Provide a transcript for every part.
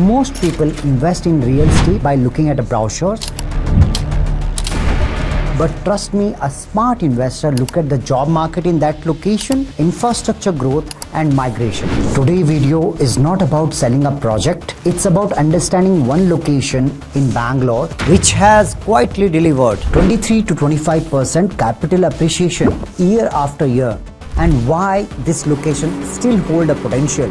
Most people invest in real estate by looking at the brochures. But trust me, a smart investor look at the job market in that location, infrastructure growth and migration. Today's video is not about selling a project. It's about understanding one location in Bangalore which has quietly delivered 23 to 25% capital appreciation year after year, and why this location still hold a potential.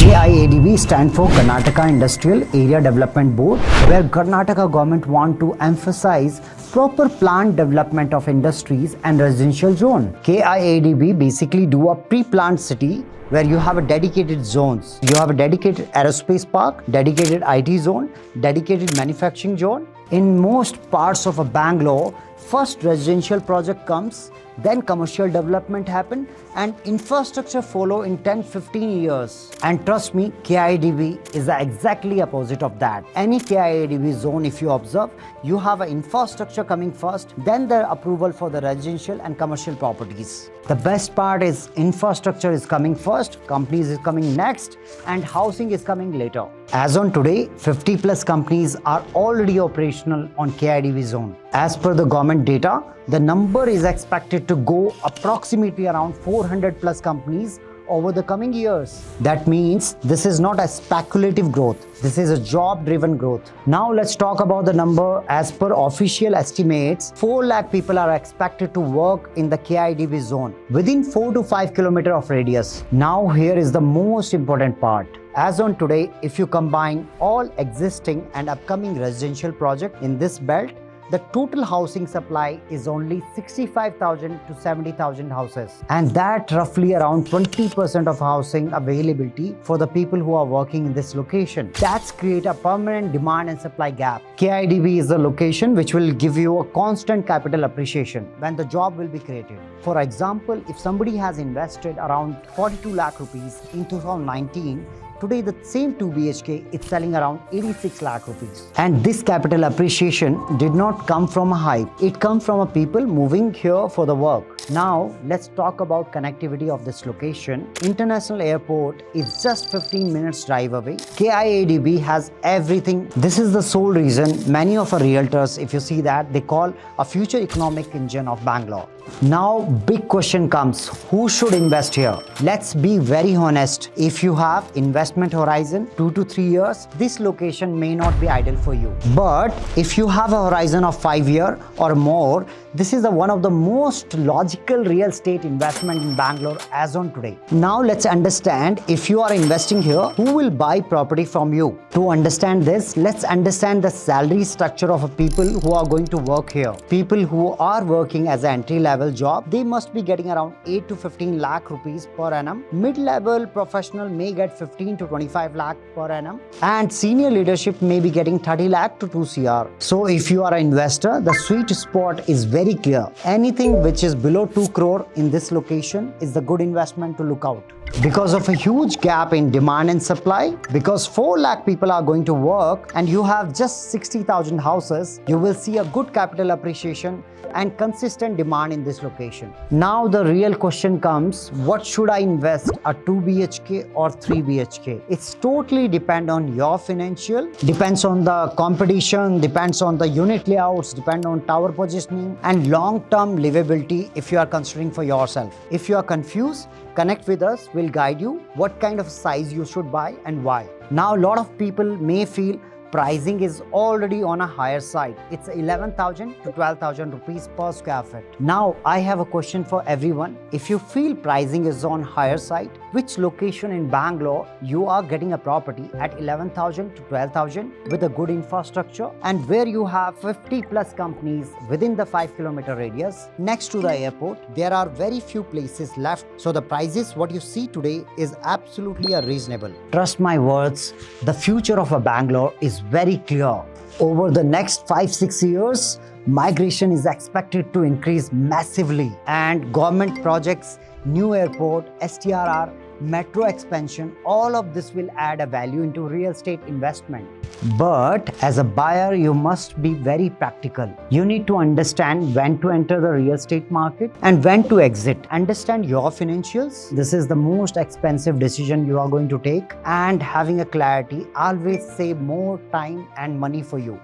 KIADB stands for Karnataka Industrial Area Development Board, where Karnataka Government want to emphasize proper planned development of industries and residential zone. KIADB basically do a pre-planned city where you have a dedicated zones. You have a dedicated aerospace park, dedicated IT zone, dedicated manufacturing zone. In most parts of a Bangalore, first residential project comes, then commercial development happen, and infrastructure follow in 10-15 years. And trust me, KIADB is the exactly opposite of that. Any KIADB zone, if you observe, you have an infrastructure coming first, then the approval for the residential and commercial properties. The best part is infrastructure is coming first, companies is coming next, and housing is coming later. As on today, 50 plus companies are already operational on KIADB zone. As per the government data, the number is expected to go approximately around 400 plus companies over the coming years. That means this is not a speculative growth. This is a job-driven growth. Now let's talk about the number. As per official estimates, 4 lakh people are expected to work in the KIADB zone within 4 to 5 kilometers of radius. Now here is the most important part. As on today, if you combine all existing and upcoming residential projects in this belt, the total housing supply is only 65,000 to 70,000 houses. And that roughly around 20% of housing availability for the people who are working in this location. That's create a permanent demand and supply gap. KIADB is the location which will give you a constant capital appreciation when the job will be created. For example, if somebody has invested around 42 lakh rupees in 2019, today, the same 2 BHK is selling around 86 lakh rupees. And this capital appreciation did not come from a hype. It comes from a people moving here for the work. Now, let's talk about connectivity of this location. International Airport is just 15 minutes drive away. KIADB has everything. This is the sole reason many of our realtors, if you see that, they call a future economic engine of Bangalore. Now, big question comes, who should invest here? Let's be very honest. If you have investment horizon 2 to 3 years, this location may not be ideal for you. But if you have a horizon of 5 years or more, this is one of the most logical real estate investment in Bangalore as on today. Now let's understand, if you are investing here, who will buy property from you? To understand this, let's understand the salary structure of people who are going to work here. People who are working as an entry-level job, they must be getting around 8 to 15 lakh rupees per annum. Mid-level professional may get 15 to 25 lakh per annum. And senior leadership may be getting 30 lakh to 2 CR. So if you are an investor, the sweet spot is very clear. Anything which is below 2 crore in this location is the good investment to look out. Because of a huge gap in demand and supply, because 4 lakh people are going to work and you have just 60,000 houses, you will see a good capital appreciation and consistent demand in this location. Now the real question comes, what should I invest, a 2 BHK or 3 BHK? It's totally depend on your financial, depends on the competition, depends on the unit layouts, depend on tower positioning and long-term livability if you are considering for yourself. If you are confused, connect with us, we'll guide you what kind of size you should buy and why. Now a lot of people may feel pricing is already on a higher side. It's 11,000 to 12,000 rupees per square feet. Now, I have a question for everyone. If you feel pricing is on higher side, which location in Bangalore you are getting a property at 11,000 to 12,000 with a good infrastructure and where you have 50 plus companies within the 5 kilometer radius next to the airport, there are very few places left. So the prices what you see today is absolutely reasonable. Trust my words, the future of a Bangalore is very clear. Over the next 5-6 years, migration is expected to increase massively, and government projects, new airport, STRR, metro expansion, all of this will add a value into real estate investment. But as a buyer, you must be very practical. You need to understand when to enter the real estate market and when to exit. Understand your financials. This is the most expensive decision you are going to take, and having a clarity always save more time and money for you.